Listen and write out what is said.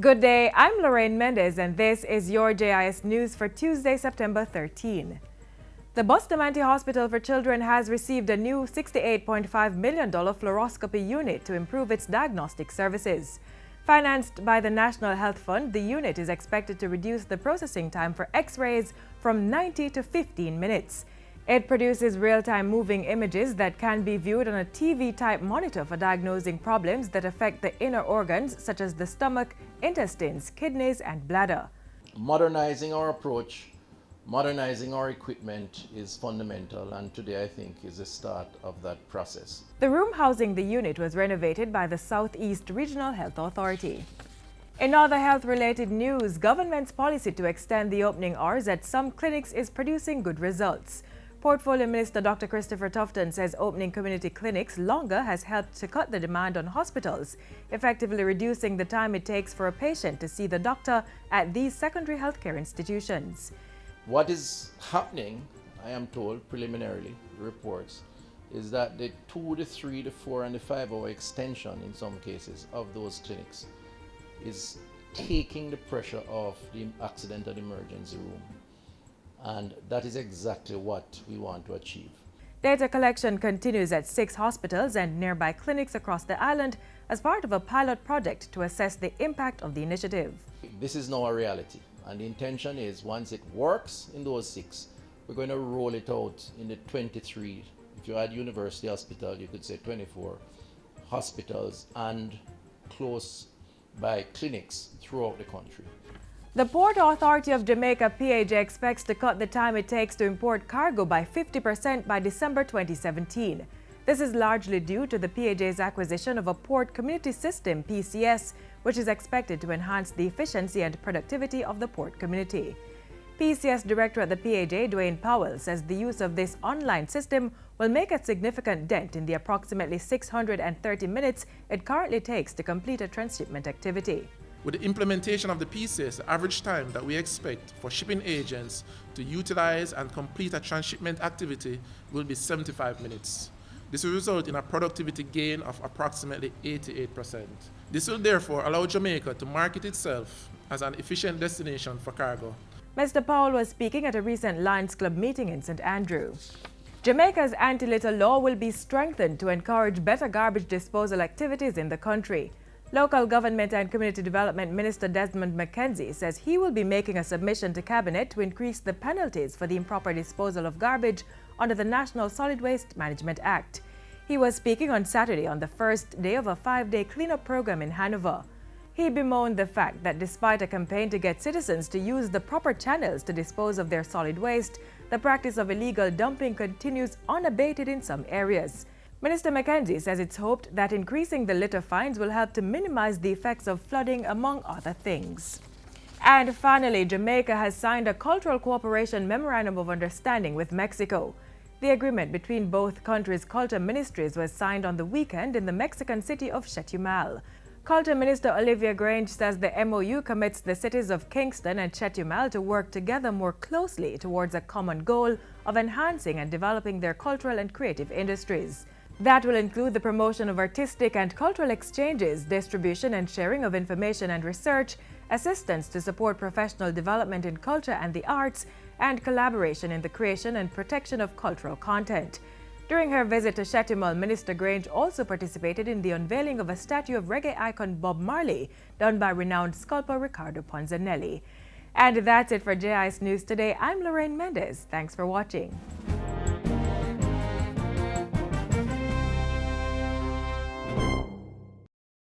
Good day, I'm Lorraine Mendez and this is your JIS News for Tuesday, September 13. The Bustamante Hospital for Children has received a new $68.5 million fluoroscopy unit to improve its diagnostic services. Financed by the National Health Fund, the unit is expected to reduce the processing time for X-rays from 90 to 15 minutes. It produces real-time moving images that can be viewed on a TV-type monitor for diagnosing problems that affect the inner organs such as the stomach, intestines, kidneys, and bladder. Modernizing our approach, modernizing our equipment is fundamental, and today I think is the start of that process. The room housing the unit was renovated by the Southeast Regional Health Authority. In other health-related news, government's policy to extend the opening hours at some clinics is producing good results. Portfolio Minister Dr. Christopher Tufton says opening community clinics longer has helped to cut the demand on hospitals, effectively reducing the time it takes for a patient to see the doctor at these secondary healthcare institutions. What is happening, I am told preliminarily, the reports, is that the 2, the 3, the 4, and the 5-hour extension in some cases of those clinics is taking the pressure off the accident and emergency room. And that is exactly what we want to achieve. Data collection continues at 6 hospitals and nearby clinics across the island as part of a pilot project to assess the impact of the initiative. This is now a reality, and the intention is once it works in those 6, we're going to roll it out in the 23, if you add University Hospital, you could say 24 hospitals and close by clinics throughout the country. The Port Authority of Jamaica PAJ expects to cut the time it takes to import cargo by 50% by December 2017. This is largely due to the PAJ's acquisition of a port community system, PCS, which is expected to enhance the efficiency and productivity of the port community. PCS Director at the PAJ, Dwayne Powell, says the use of this online system will make a significant dent in the approximately 630 minutes it currently takes to complete a transshipment activity. With the implementation of the PCS, the average time that we expect for shipping agents to utilize and complete a transshipment activity will be 75 minutes. This will result in a productivity gain of approximately 88%. This will therefore allow Jamaica to market itself as an efficient destination for cargo. Mr. Powell was speaking at a recent Lions Club meeting in St. Andrew. Jamaica's anti-litter law will be strengthened to encourage better garbage disposal activities in the country. Local Government and Community Development Minister Desmond McKenzie says he will be making a submission to Cabinet to increase the penalties for the improper disposal of garbage under the National Solid Waste Management Act. He was speaking on Saturday on the first day of a 5-day cleanup program in Hanover. He bemoaned the fact that despite a campaign to get citizens to use the proper channels to dispose of their solid waste, the practice of illegal dumping continues unabated in some areas. Minister McKenzie says it's hoped that increasing the litter fines will help to minimize the effects of flooding, among other things. And finally, Jamaica has signed a Cultural Cooperation Memorandum of Understanding with Mexico. The agreement between both countries' culture ministries was signed on the weekend in the Mexican city of Chetumal. Culture Minister Olivia Grange says the MOU commits the cities of Kingston and Chetumal to work together more closely towards a common goal of enhancing and developing their cultural and creative industries. That will include the promotion of artistic and cultural exchanges, distribution and sharing of information and research, assistance to support professional development in culture and the arts, and collaboration in the creation and protection of cultural content. During her visit to Chetumal, Minister Grange also participated in the unveiling of a statue of reggae icon Bob Marley, done by renowned sculptor Ricardo Ponzanelli. And that's it for JIS News today. I'm Lorraine Mendez. Thanks for watching.